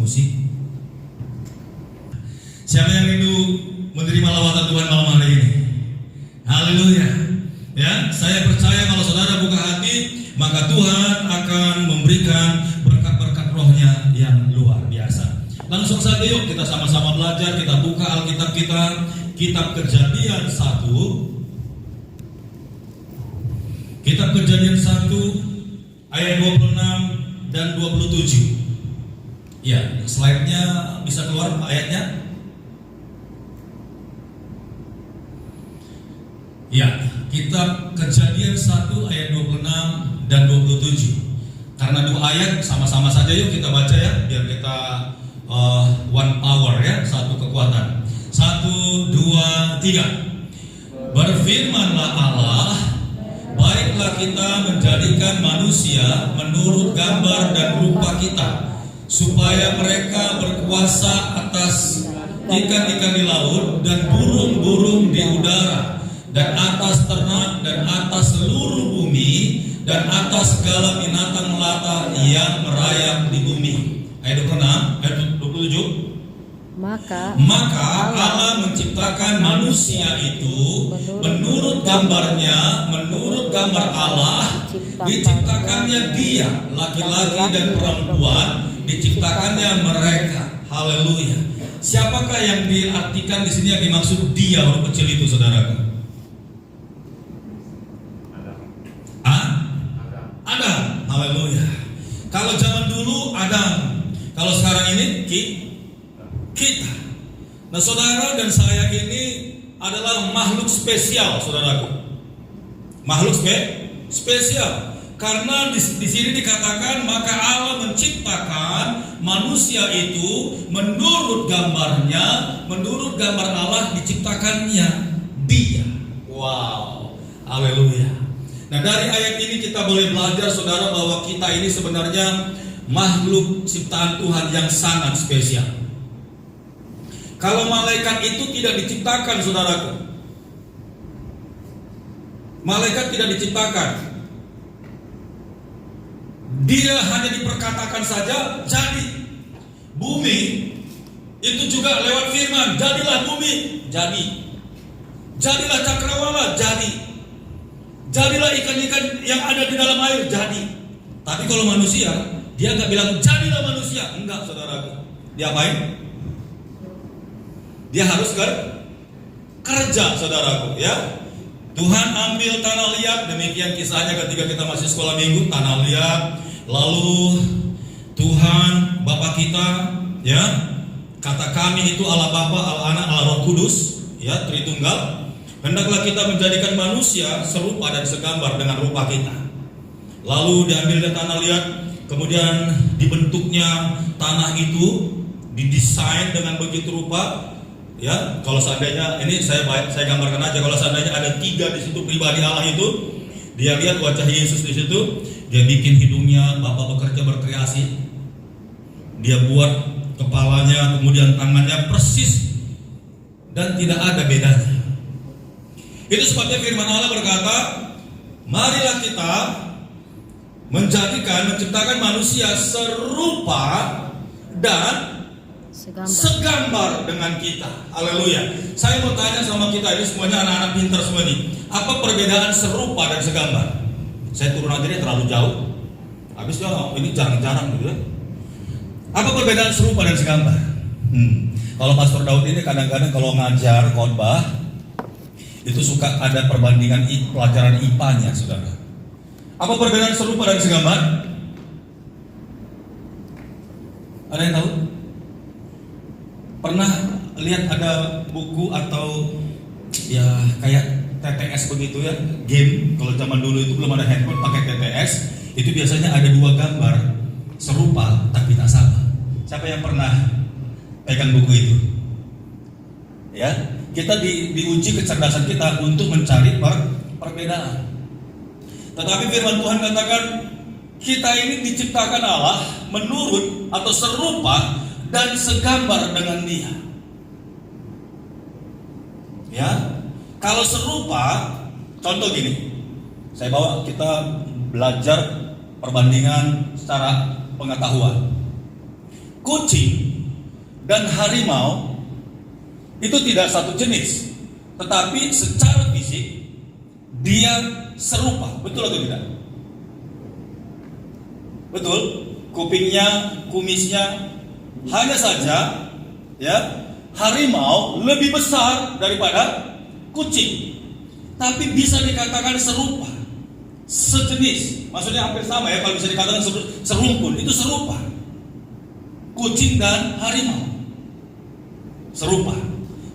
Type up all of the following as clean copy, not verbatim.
musik. Siapa yang rindu menerima lawatan Tuhan malam hari ini? Haleluya. Ya, saya percaya kalau saudara buka hati, maka Tuhan akan memberikan berkat-berkat rohnya yang luar biasa. Langsung saja yuk kita sama-sama belajar. Kita buka Alkitab kita, Kitab Kejadian 1. Kitab Kejadian 1 ayat 26 dan 27. Ya, slide-nya bisa keluar ayatnya. Ya, Kitab Kejadian 1 ayat 26 dan 27. Karena dua ayat sama-sama saja yuk kita baca ya, biar kita one power ya, satu kekuatan. 1, 2, 3. Berfirmanlah Allah, baiklah kita menjadikan manusia menurut gambar dan rupa kita, supaya mereka berkuasa atas ikan-ikan di laut dan burung-burung di udara, dan atas ternak dan atas seluruh bumi, dan atas segala binatang melata yang merayap di bumi. Ayat 26, ayat 27. Maka Allah menciptakan manusia itu menurut gambarnya, menurut gambar Allah diciptakannya dia, laki-laki dan perempuan diciptakannya mereka. Haleluya. Siapakah yang diartikan di sini, yang dimaksud dia huruf kecil itu, saudaraku? Adam. Haleluya. Kalau zaman dulu Adam, kalau sekarang ini kita. Nah, saudara dan saya ini adalah makhluk spesial, saudaraku. Makhluk spesial. Karena di sini dikatakan maka Allah menciptakan manusia itu menurut gambarnya, menurut gambar Allah diciptakannya dia. Wow. Haleluya. Nah, dari ayat ini kita boleh belajar, saudara, bahwa kita ini sebenarnya makhluk ciptaan Tuhan yang sangat spesial. Kalau malaikat itu tidak diciptakan, saudaraku, malaikat tidak diciptakan, dia hanya diperkatakan saja jadi. Bumi itu juga lewat firman, jadilah bumi, jadi. Jadilah cakrawala, jadi. Jadilah ikan-ikan yang ada di dalam air, jadi. Tapi kalau manusia, dia nggak bilang jadilah manusia, enggak, saudaraku. Dia apain? Dia harus kerja, saudaraku, ya. Tuhan ambil tanah liat, demikian kisahnya ketika kita masih sekolah minggu, tanah liat. Lalu Tuhan Bapa kita, ya, kata kami itu Allah Bapa, Allah Anak, Allah Roh Kudus, ya, Tritunggal. Hendaklah kita menjadikan manusia serupa dan segambar dengan rupa kita. Lalu diambil tanah liat, kemudian dibentuknya tanah itu, didesain dengan begitu rupa. Ya, kalau seandainya ini saya gambarkan aja, kalau seandainya ada 3 di situ pribadi Allah itu, dia lihat wajah Yesus di situ, dia bikin hidungnya, Bapa bekerja berkreasi, dia buat kepalanya, kemudian tangannya persis dan tidak ada bedanya. Itu sebabnya firman Allah berkata, marilah kita menciptakan manusia serupa dan segambar dengan kita. Haleluya. Saya mau tanya sama kita ini semuanya, anak-anak pintar semua nih, apa perbedaan serupa dan segambar? Saya turun aja deh, terlalu jauh. Habisnya ini jarang-jarang gitu ya. Apa perbedaan serupa dan segambar? Kalau Pastor Daud ini kadang-kadang kalau ngajar khotbah itu suka ada perbandingan pelajaran IPA-nya, saudara. Apa perbedaan serupa dan segambar? Ada yang tahu? Pernah lihat ada buku atau ya kayak TTS begitu ya, game. Kalau zaman dulu itu belum ada handphone, pakai TTS. Itu biasanya ada 2 gambar serupa tapi tak sama. Siapa yang pernah pegang buku itu? Ya, kita diuji kecerdasan kita untuk mencari perbedaan. Tetapi firman Tuhan katakan kita ini diciptakan Allah menurut atau serupa dan segambar dengan dia. Ya, kalau serupa, contoh gini, saya bawa kita belajar perbandingan secara pengetahuan. kucing dan harimau itu tidak satu jenis, tetapi secara fisik dia serupa. Betul atau tidak? Betul. Kupingnya, kumisnya. Hanya saja ya, harimau lebih besar daripada kucing, tapi bisa dikatakan serupa, sejenis. Maksudnya hampir sama ya, kalau bisa dikatakan serumpun, itu serupa. Kucing dan harimau serupa.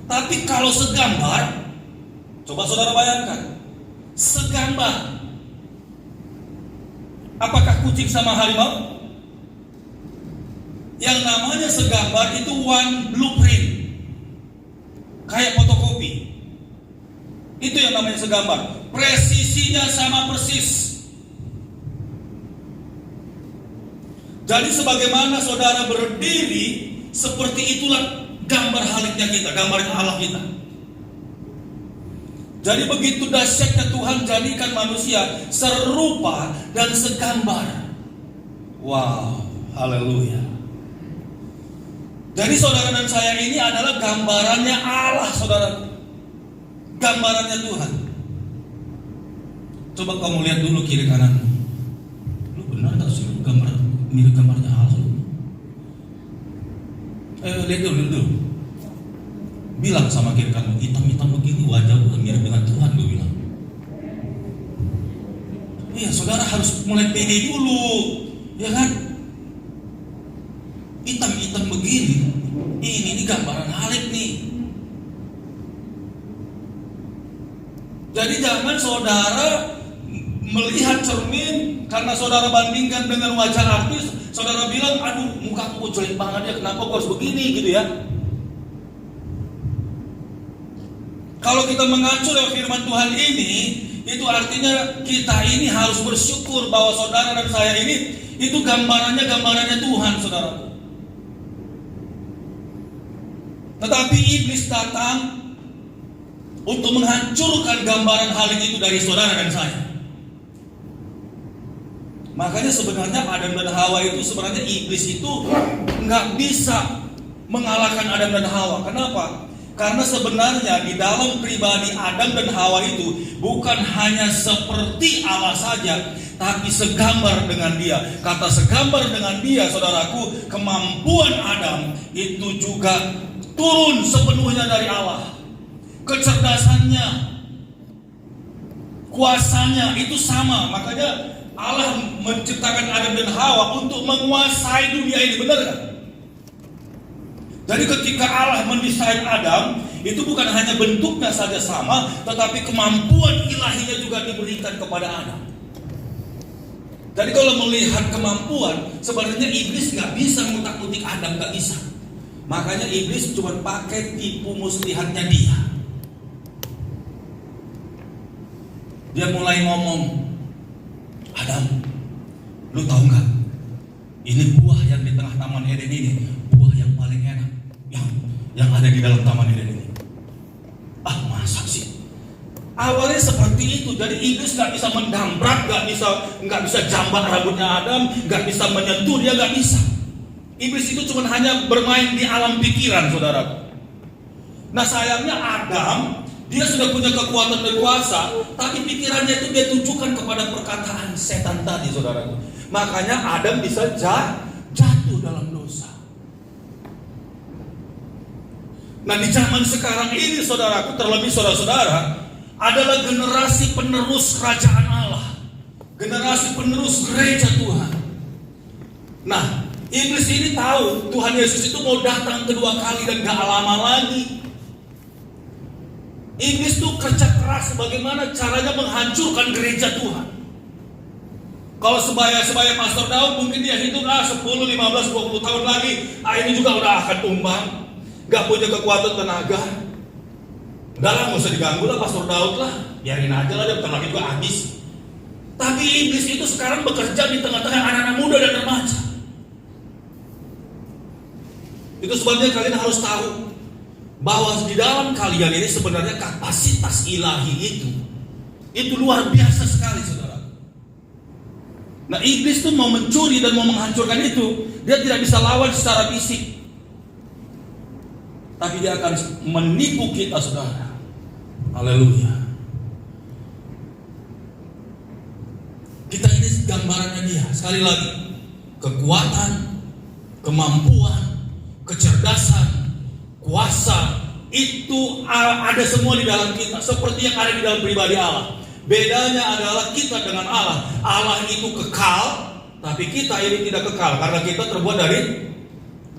Tapi kalau segambar, coba saudara bayangkan, segambar, apakah kucing sama harimau? Yang namanya segambar itu one blueprint, kayak fotokopi. Itu yang namanya segambar. Presisinya sama persis. Jadi sebagaimana saudara berdiri, seperti itulah gambar haliknya kita, gambarnya Allah kita. Jadi begitu dahsyatnya Tuhan jadikan manusia serupa dan segambar. Wow, haleluya. Jadi saudara dan saya ini adalah gambarannya Allah, saudara. Gambarannya Tuhan. Coba kamu lihat dulu kiri kanan. Lu benar tak sih mirip gambarnya Allah? Lihat dulu. Bilang sama kiri kanan, hitam-hitam begini wajah gue mirip dengan Tuhan, gue bilang. Iya, saudara harus mulai pede dulu, ya kan? Hitam-hitam begini, ini gambaran halik nih. Jadi jangan saudara melihat cermin karena saudara bandingkan dengan wajah artis, saudara bilang, aduh muka aku jelek banget ya, kenapa aku harus begini gitu ya. Kalau kita mengacu dengan firman Tuhan ini, itu artinya kita ini harus bersyukur bahwa saudara dan saya ini itu gambarannya Tuhan, saudara. Tetapi iblis datang untuk menghancurkan gambaran halik itu dari saudara dan saya. Makanya sebenarnya Adam dan Hawa itu sebenarnya iblis itu nggak bisa mengalahkan Adam dan Hawa. Kenapa? Karena sebenarnya di dalam pribadi Adam dan Hawa itu bukan hanya seperti Allah saja, tapi segambar dengan Dia. Kata segambar dengan Dia, saudaraku, kemampuan Adam itu juga turun sepenuhnya dari Allah. Kecerdasannya, kuasanya itu sama. Makanya Allah menciptakan Adam dan Hawa untuk menguasai dunia ini, benar kan? Jadi ketika Allah mendesain Adam, itu bukan hanya bentuknya saja sama, tetapi kemampuan ilahinya juga diberikan kepada Adam. Jadi kalau melihat kemampuan, sebenarnya iblis nggak bisa ngutak-ngutik Adam, nggak bisa. Makanya iblis cuma pakai tipu muslihatnya dia. Dia mulai ngomong, Adam, lu tahu nggak? Ini buah yang di tengah Taman Eden ini, buah yang paling enak, yang ada di dalam Taman Eden ini. Ah, masa sih? Awalnya seperti itu. Jadi iblis nggak bisa mendambrak, nggak bisa jambat rambutnya Adam, nggak bisa menyentuh dia, nggak bisa. Iblis itu cuma hanya bermain di alam pikiran, saudara. Nah sayangnya Adam, dia sudah punya kekuatan dan kuasa, tapi pikirannya itu dia tujukan kepada perkataan setan tadi, saudara. Makanya Adam bisa jatuh dalam dosa. Nah di zaman sekarang ini, saudaraku, terlebih saudara-saudara, adalah generasi penerus kerajaan Allah, generasi penerus gereja Tuhan. Nah iblis ini tahu Tuhan Yesus itu mau datang kedua kali dan gak lama lagi. Iblis itu kerja keras bagaimana caranya menghancurkan gereja Tuhan. Kalau sebaya Pastor Daud mungkin dia hitung 10, 15, 20 tahun lagi, ini juga udah akan tumbang, gak punya kekuatan tenaga. Udah lah, gak usah diganggu lah Pastor Daud lah, biarin aja lah, dia bentar lagi juga habis. Tapi iblis itu sekarang bekerja di tengah-tengah anak-anak muda dan remaja. Itu sebabnya kalian harus tahu bahwa di dalam kalian ini sebenarnya kapasitas ilahi itu luar biasa sekali, saudara. Nah iblis tuh mau mencuri dan mau menghancurkan itu. Dia tidak bisa lawan secara fisik, tapi dia akan menipu kita, saudara. Haleluya. Kita ini gambarannya dia. Sekali lagi, kekuatan, kemampuan, kecerdasan, kuasa, itu ada semua di dalam kita, seperti yang ada di dalam pribadi Allah. Bedanya adalah kita dengan Allah. Allah itu kekal, tapi kita ini tidak kekal, karena kita terbuat dari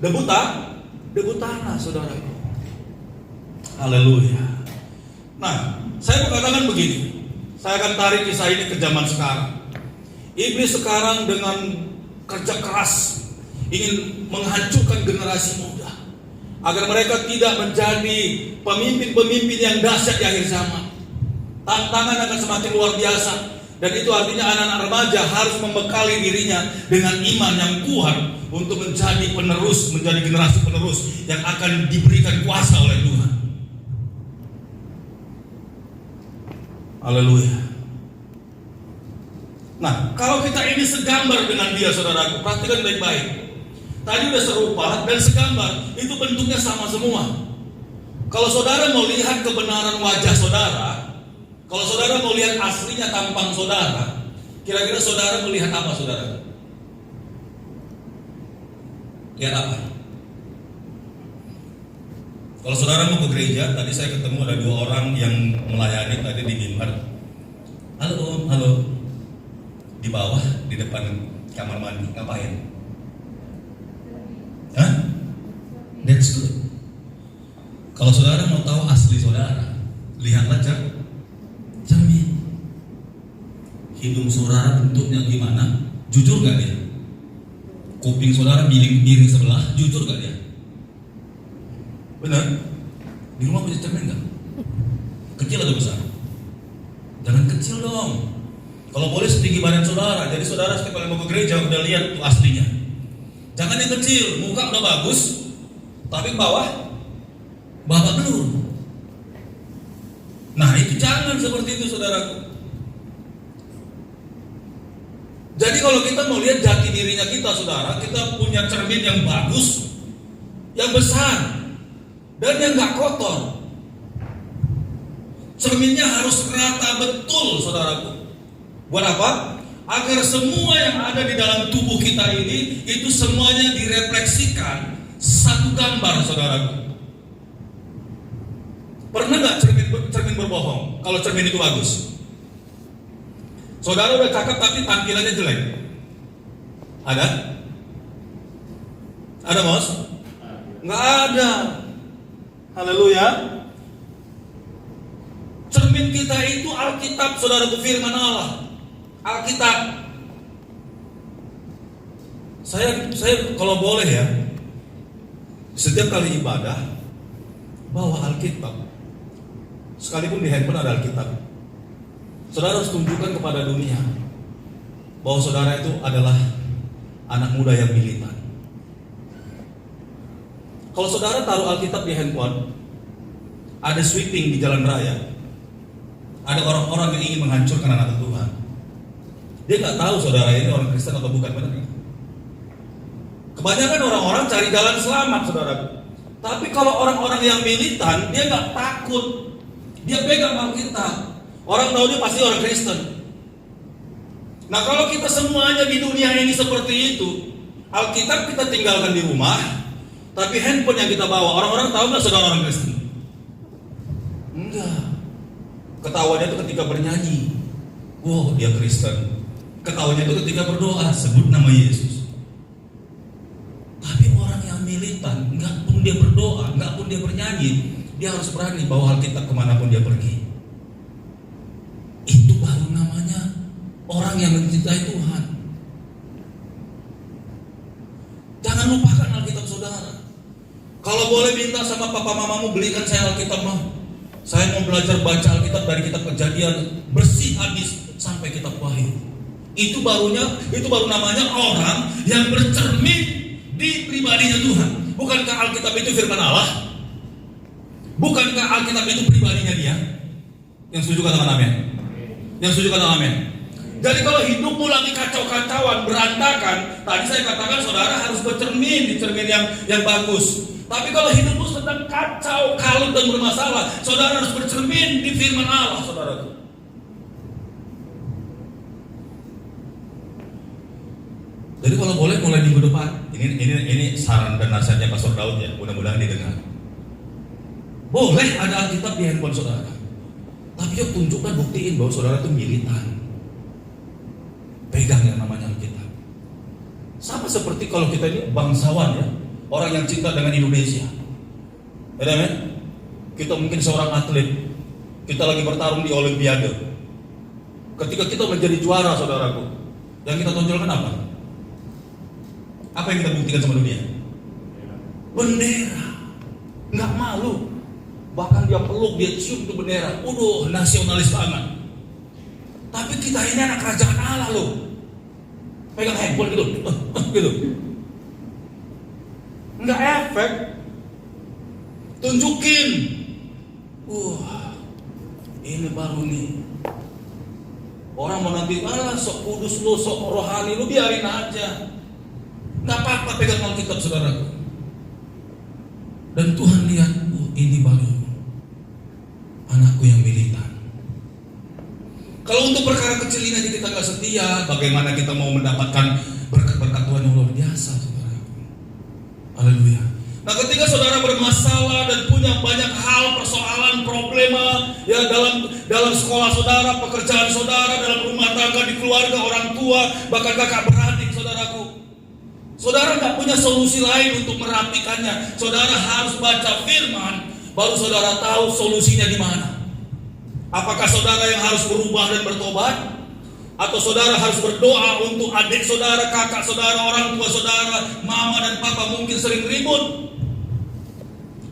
debu tanah, saudara. Haleluya. Nah, saya mengatakan begini, saya akan tarik kisah ini ke zaman sekarang. Iblis sekarang dengan kerja keras ingin menghancurkan generasi muda, agar mereka tidak menjadi pemimpin-pemimpin yang dahsyat di akhir zaman. Tantangan akan semakin luar biasa, dan itu artinya anak-anak remaja harus membekali dirinya dengan iman yang kuat untuk menjadi penerus, menjadi generasi penerus yang akan diberikan kuasa oleh Tuhan. Haleluya. Nah, kalau kita ini segambar dengan dia, saudaraku, perhatikan baik-baik. Tadi udah serupa dan segambar, itu bentuknya sama semua. Kalau saudara mau lihat kebenaran wajah saudara, kalau saudara mau lihat aslinya tampang saudara, kira-kira saudara melihat apa, saudara? Lihat apa? Kalau saudara mau ke gereja, tadi saya ketemu ada 2 orang yang melayani tadi di mimbar. Halo om, halo. Di bawah, di depan kamar mandi, ngapain? Hah? That's good. Kalau saudara mau tahu asli saudara, lihatlah cermin. Hidung saudara bentuknya gimana? Jujur gak dia? Kuping saudara miring sebelah, jujur gak dia? Benar? Di rumah punya cermin gak? Kecil atau besar? Jangan kecil dong. Kalau boleh setinggi badan saudara. Jadi saudara setiap kali mau ke gereja udah lihat tuh aslinya. Jangan yang kecil, muka udah bagus, tapi bawah belur. Nah itu jangan seperti itu, saudaraku. Jadi kalau kita mau lihat jati dirinya kita, saudara, kita punya cermin yang bagus, yang besar, dan yang gak kotor. Cerminnya harus rata betul, saudaraku. Buat apa? Agar semua yang ada di dalam tubuh kita ini, itu semuanya direfleksikan satu gambar, saudaraku. Pernah gak cermin berbohong? Kalau cermin itu bagus, saudara udah cakep tapi tampilannya jelek, ada? Ada, Bos? Nggak ada. Haleluya. Cermin kita itu Alkitab, saudaraku, firman Allah. Alkitab. Saya kalau boleh ya, setiap kali ibadah bawa Alkitab. Sekalipun di handphone ada Alkitab. Saudara harus tunjukkan kepada dunia bahwa saudara itu adalah anak muda yang militan. Kalau saudara taruh Alkitab di handphone, ada sweeping di jalan raya, ada orang-orang yang ingin menghancurkan anak Tuhan. Dia nggak tahu saudara ini orang Kristen atau bukan, benar nggak? Kebanyakan orang-orang cari jalan selamat, saudara. Tapi kalau orang-orang yang militan, dia nggak takut. Dia pegang Alkitab. Orang tahu dia pasti orang Kristen. Nah kalau kita semuanya di dunia ini seperti itu, Alkitab kita tinggalkan di rumah, tapi handphone yang kita bawa, orang-orang tahu nggak saudara orang Kristen? Enggak. Ketahuannya itu ketika bernyanyi, wow dia Kristen. Ketahuannya itu ketika berdoa, sebut nama Yesus. Tapi orang yang militan, nggak pun dia berdoa, nggak pun dia bernyanyi, dia harus berani bawa Alkitab kemanapun dia pergi. Itu baru namanya orang yang mencintai Tuhan. Jangan lupakan Alkitab, saudara. Kalau boleh minta sama papa mamamu, belikan saya Alkitab, mah. Saya mau belajar baca Alkitab dari kitab Kejadian bersih habis sampai kitab Wahyu. Itu baru namanya orang yang bercermin di pribadinya Tuhan. Bukankah Alkitab itu firman Allah? Bukankah Alkitab itu pribadinya dia? Yang setuju katakan amin. Yang setuju katakan amin. Jadi kalau hidupmu lagi kacau-kacauan, berantakan, tadi saya katakan saudara harus bercermin di cermin yang bagus. Tapi kalau hidupmu sedang kacau, kalut dan bermasalah, saudara harus bercermin di firman Allah, saudara. Jadi kalau boleh mulai minggu depan, ini saran dan nasihatnya Pastor Daud ya, mudah-mudahan didengar. Boleh ada Alkitab di handphone saudara, tapi yuk tunjukkan, buktiin bahwa saudara itu militan. Pegang yang namanya Alkitab. Sama seperti kalau kita ini bangsawan ya, orang yang cinta dengan Indonesia. Amen. Kita mungkin seorang atlet, kita lagi bertarung di Olimpiade. Ketika kita menjadi juara, saudaraku, yang kita tonjolkan apa? Apa yang kita buktikan sama dunia? Bendera. Nggak malu. Bahkan dia peluk, dia cium itu bendera. Udah nasionalis banget. Tapi kita ini anak kerajaan Allah loh. Pegang handphone gitu, gitu. Nggak efek. Tunjukin. Ini baru nih. Orang mau nanti, sok kudus lu, sok rohani lu, biarin aja. Nggak apa-apa pegang Alkitab saudaraku. Dan Tuhan lihat, ini baru anakku yang militan. Kalau untuk perkara kecil ini aja kita nggak setia, bagaimana kita mau mendapatkan berkat-berkat Tuhan yang luar biasa, saudaraku. Haleluya. Nah, ketika saudara bermasalah dan punya banyak hal, persoalan, problema ya dalam sekolah saudara, pekerjaan saudara, dalam rumah tangga, di keluarga, orang tua, bahkan kakak beradik, saudaraku. Saudara nggak punya solusi lain untuk merapikannya. Saudara harus baca firman, baru saudara tahu solusinya di mana. Apakah saudara yang harus berubah dan bertobat? Atau saudara harus berdoa untuk adik saudara, kakak saudara, orang tua saudara, mama dan papa mungkin sering ribut?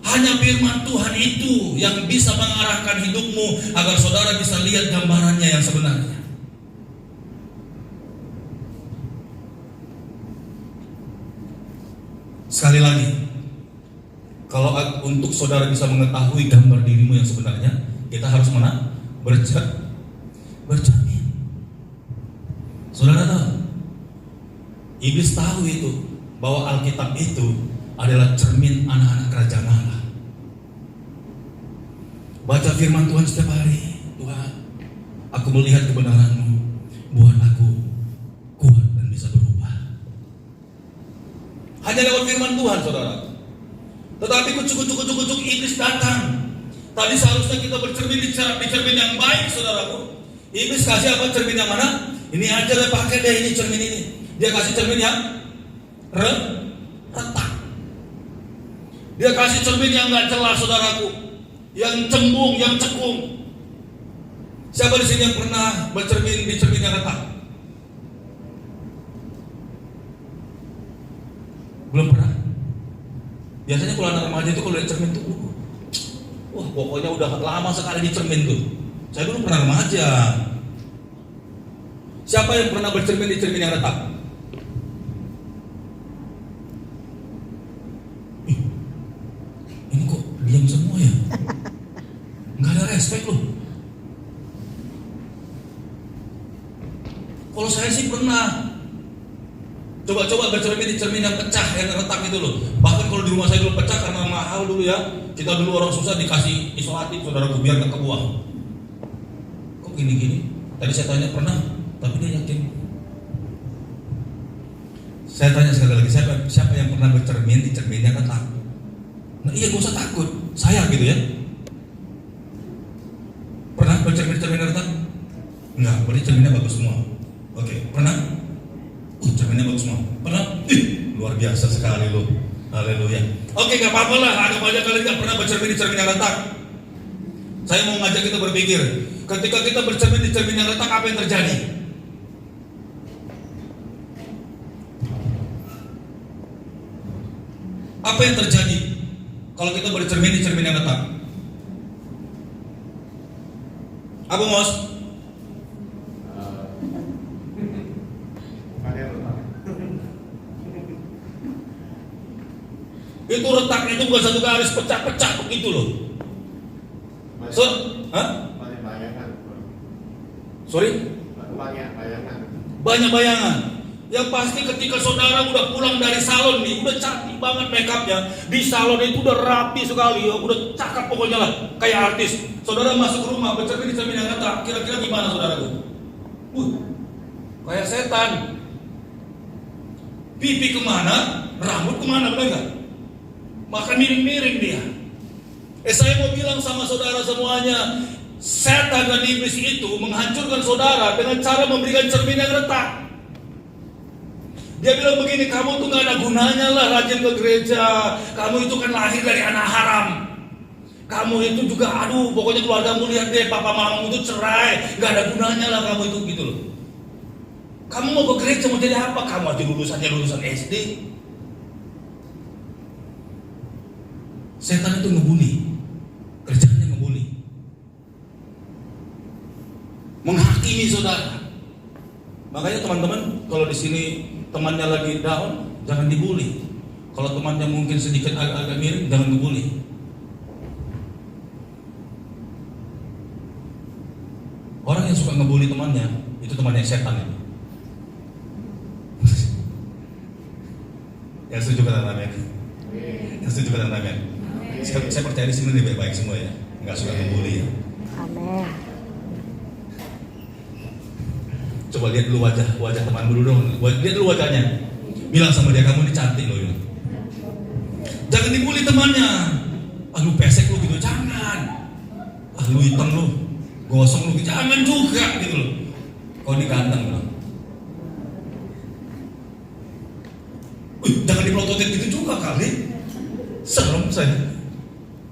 Hanya firman Tuhan itu yang bisa mengarahkan hidupmu agar saudara bisa lihat gambarannya yang sebenarnya. Sekali lagi, kalau untuk saudara bisa mengetahui gambar dirimu yang sebenarnya, kita harus mana? Bercermin. Saudara tahu, iblis tahu itu bahwa Alkitab itu adalah cermin anak-anak kerajaan Allah. Baca firman Tuhan setiap hari. Tuhan, aku melihat kebenaran-Mu, buat aku kuat dan bisa berubah. Hanya lewat firman Tuhan, saudara. Tetapi kucuk iblis datang. Tadi seharusnya kita bercermin di cermin yang baik, saudaraku. Iblis kasih apa? Cermin yang mana? Ini aja deh, pakai deh ini cermin ini. Dia kasih cermin yang retak. Dia kasih cermin yang nggak jelas, saudaraku, yang cembung, yang cekung. Siapa di sini yang pernah bercermin di cermin yang retak? Belum pernah. Biasanya kalau anak remaja itu kalau lihat cermin tuh, wah pokoknya udah lama sekali di cermin tuh. Saya dulu pernah remaja. Siapa yang pernah bercermin di cermin yang retak? Ini kok diam semua ya? Nggak ada respect loh. Kalau saya sih pernah. Coba bercermin di cermin yang pecah, yang retak itu loh. Bahkan kalau di rumah saya dulu pecah karena mahal dulu ya. Kita dulu orang susah dikasih isolatif, saudaraku, biar gak kebuang. Kok gini-gini? Tadi saya tanya pernah, tapi dia yakin. Saya tanya sekali lagi, siapa yang pernah bercermin di cermin yang retak? Nah iya, gak usah takut, saya gitu ya. Pernah bercermin di cermin yang retak? Enggak, berarti cerminnya bagus semua. Oke, pernah? Cerminnya bagus semua. Pernah? Luar biasa sekali loh. Haleluya. Oke, gak apa-apa lah. Anggap aja kalian gak pernah bercermin di cermin yang retak. Saya mau ngajak kita berpikir, ketika kita bercermin di cermin yang retak, apa yang terjadi? Apa yang terjadi kalau kita bercermin di cermin yang retak? Apa Mos? Itu retaknya itu bukan satu garis, pecah-pecah begitu loh. Sorry? Banyak bayangan. Yang pasti ketika saudara udah pulang dari salon nih, udah cantik banget make upnya, di salon itu udah rapi sekali, ya, udah cakep pokoknya lah, kayak artis. Saudara masuk rumah, bercermin di cermin yang kata, kira-kira gimana saudaraku? Kayak setan. Pipi kemana, rambut kemana, benar nggak? Maka miring-miring dia. Saya mau bilang sama saudara semuanya, setan dan iblis itu menghancurkan saudara dengan cara memberikan cermin yang retak. Dia bilang begini, kamu tuh gak ada gunanya lah rajin ke gereja. Kamu itu kan lahir dari anak haram. Kamu itu juga, pokoknya keluargamu lihat deh, papa mamamu itu cerai. Gak ada gunanya lah kamu itu, gitu loh. Kamu mau ke gereja mau jadi apa? Kamu aja lulusan SD. Setan itu ngebully. Kerjanya ngebully. Menghakimi saudara. Makanya teman-teman, kalau di sini temannya lagi down, jangan dibully. Kalau temannya mungkin sedikit agak miring, jangan dibully. Orang yang suka ngebully temannya, itu temannya setan itu. Yang setuju kata amin. Yang setuju kata amin. Saya percaya di sini lebih baik semua ya, nggak suka ngebully ya. Amin. Coba lihat dulu wajah teman dulu dong. Lihat dulu wajahnya. Bilang sama dia, kamu ini cantik loh. Jangan dibully temannya. Lu pesek lu gitu, jangan. Lu hitam lu, gosong lu, jangan juga gitu loh. Kau ini ganteng loh. Jangan dipelototin gitu juga kali. Serem saya.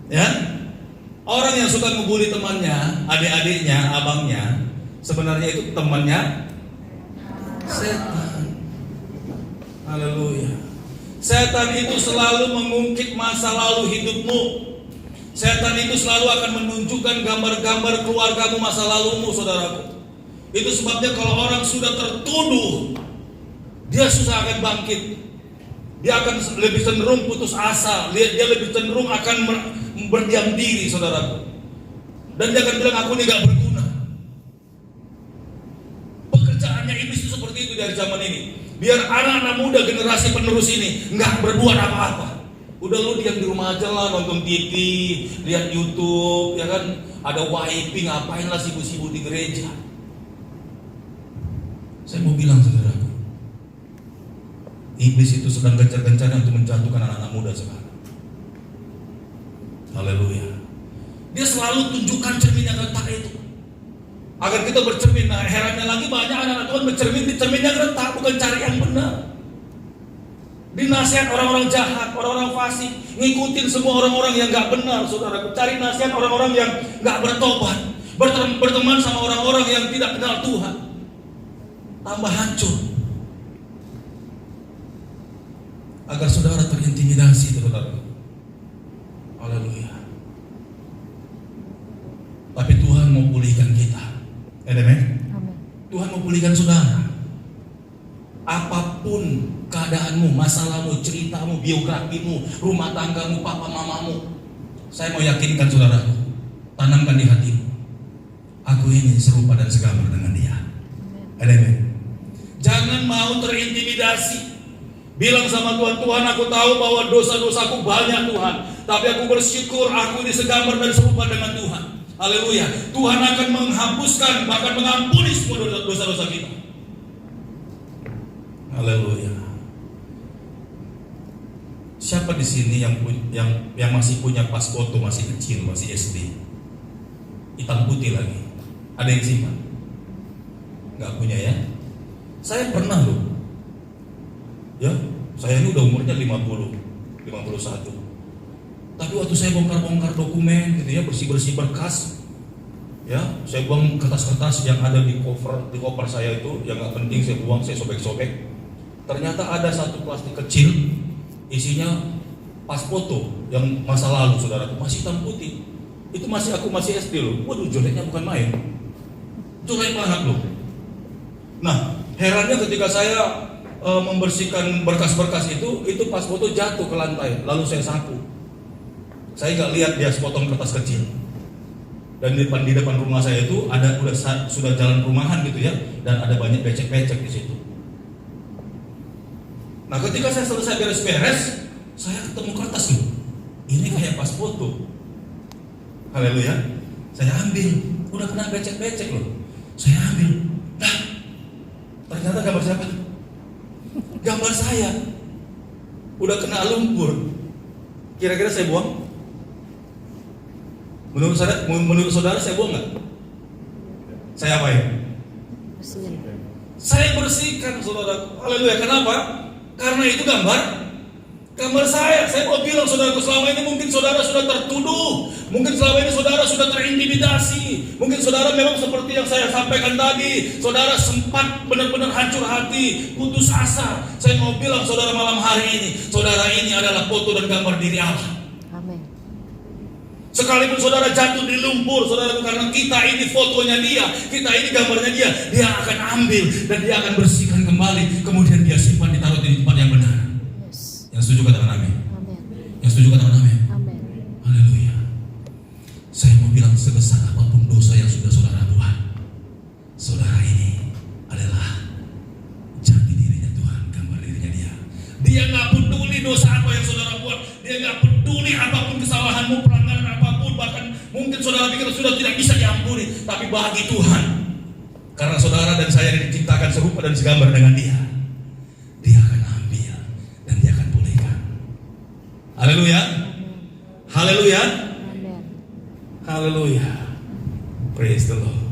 Ya. Orang yang suka ngebully temannya, adik-adiknya, abangnya, sebenarnya itu temannya setan. Haleluya. Setan itu selalu mengungkit masa lalu hidupmu. Setan itu selalu akan menunjukkan gambar-gambar keluargamu, masa lalumu, saudaraku. Itu sebabnya kalau orang sudah tertuduh, dia susah akan bangkit. Dia akan lebih cenderung putus asa. Dia lebih cenderung akan berdiam diri, saudaraku. Dan dia akan bilang, aku ini gak berguna. Pekerjaannya iblis itu seperti itu dari zaman ini. Biar anak-anak muda generasi penerus ini nggak berbuat apa-apa. Udah lu diam di rumah aja lah, nonton TV, lihat YouTube, ya kan? Ada WiFi, ngapain lah sibuk-sibuk di gereja. Saya mau bilang saudaraku, iblis itu sedang gencar-gencarnya untuk menjatuhkan anak-anak muda sekarang. Haleluya. Dia selalu tunjukkan cermin yang retak itu, agar kita bercermin. Nah, herannya lagi banyak anak-anak Tuhan bercermin di cermin yang retak, bukan cari yang benar. Di nasihat orang-orang jahat, orang-orang fasik, ngikutin semua orang-orang yang gak benar, saudara. Cari nasihat orang-orang yang gak bertobat, berteman sama orang-orang yang tidak kenal Tuhan. Tambah hancur. Agar saudara terintimidasi, saudara. Haleluya. Tapi Tuhan mau pulihkan kita. Amen. Tuhan mau pulihkan saudara. Apapun keadaanmu, masalahmu, ceritamu, biografimu, rumah tanggamu, papa mamamu, saya mau yakinkan saudara, tanamkan di hatimu, aku ini serupa dan segambar dengan dia. Amen. Jangan mau terintimidasi. Bilang sama Tuhan, Tuhan aku tahu bahwa dosa-dosaku banyak Tuhan, tapi aku bersyukur aku ini segambar dan serupa dengan Tuhan. Haleluya. Tuhan akan menghapuskan, bahkan mengampuni semua dosa-dosa kita. Haleluya. Siapa di sini yang masih punya pas foto, masih kecil, masih SD, hitam putih lagi? Ada yang simpan? Nggak punya ya? Saya pernah loh. Ya, saya ini udah umurnya 51. Tapi waktu saya bongkar-bongkar dokumen gitu ya, bersih-bersih berkas, ya, saya buang kertas-kertas yang ada di koper saya itu, yang nggak penting saya buang, saya sobek-sobek. Ternyata ada satu plastik kecil, isinya pas foto yang masa lalu, saudara, masih hitam putih. Itu aku masih SD loh. Waduh, jeleknya bukan main, jelek banget loh. Nah, herannya ketika saya membersihkan berkas-berkas itu pas foto jatuh ke lantai, lalu saya sapu. Saya nggak lihat dia sepotong kertas kecil. Dan di depan rumah saya itu sudah jalan perumahan gitu ya, dan ada banyak becek-becek di situ. Nah, ketika saya selesai beres-beres, saya ketemu kertas loh. Ini kayak pas foto. Haleluya. Saya ambil, udah kena becek-becek loh. Saya ambil. Nah, ternyata gambar siapa? Gambar saya. Udah kena lumpur. Kira-kira saya buang? Menurut saudara saya buang nggak? Saya apain? Saya bersihkan, saudara. Haleluya. Kenapa? Karena itu gambar saya. Saya mau bilang, saudaraku, selama ini mungkin saudara sudah tertuduh, mungkin selama ini saudara sudah terintimidasi, mungkin saudara memang seperti yang saya sampaikan tadi, saudara sempat benar-benar hancur hati, putus asa. Saya mau bilang, saudara, malam hari ini, saudara ini adalah foto dan gambar diri Allah. Sekalipun saudara jatuh di lumpur, saudara, karena kita ini fotonya dia, kita ini gambarnya dia, dia akan ambil dan dia akan bersihkan kembali, kemudian dia simpan, ditaruh di tempat yang benar. Yang setuju katakan amin. Yang setuju katakan amin. Haleluya. Saya mau bilang, sebesar apapun dosa yang sudah saudara buat, saudara ini adalah jati dirinya Tuhan, gambar dirinya dia. Dia nggak peduli dosa apa yang saudara buat, dia nggak peduli apapun kesalahanmu, pelanggaran apapun, bahkan mungkin saudara pikir sudah tidak bisa diampuni, tapi bagi Tuhan, karena saudara dan saya diciptakan serupa dan segambar dengan dia, dia akan ambil dan dia akan pulihkan. Haleluya. Haleluya. Haleluya. Praise the Lord.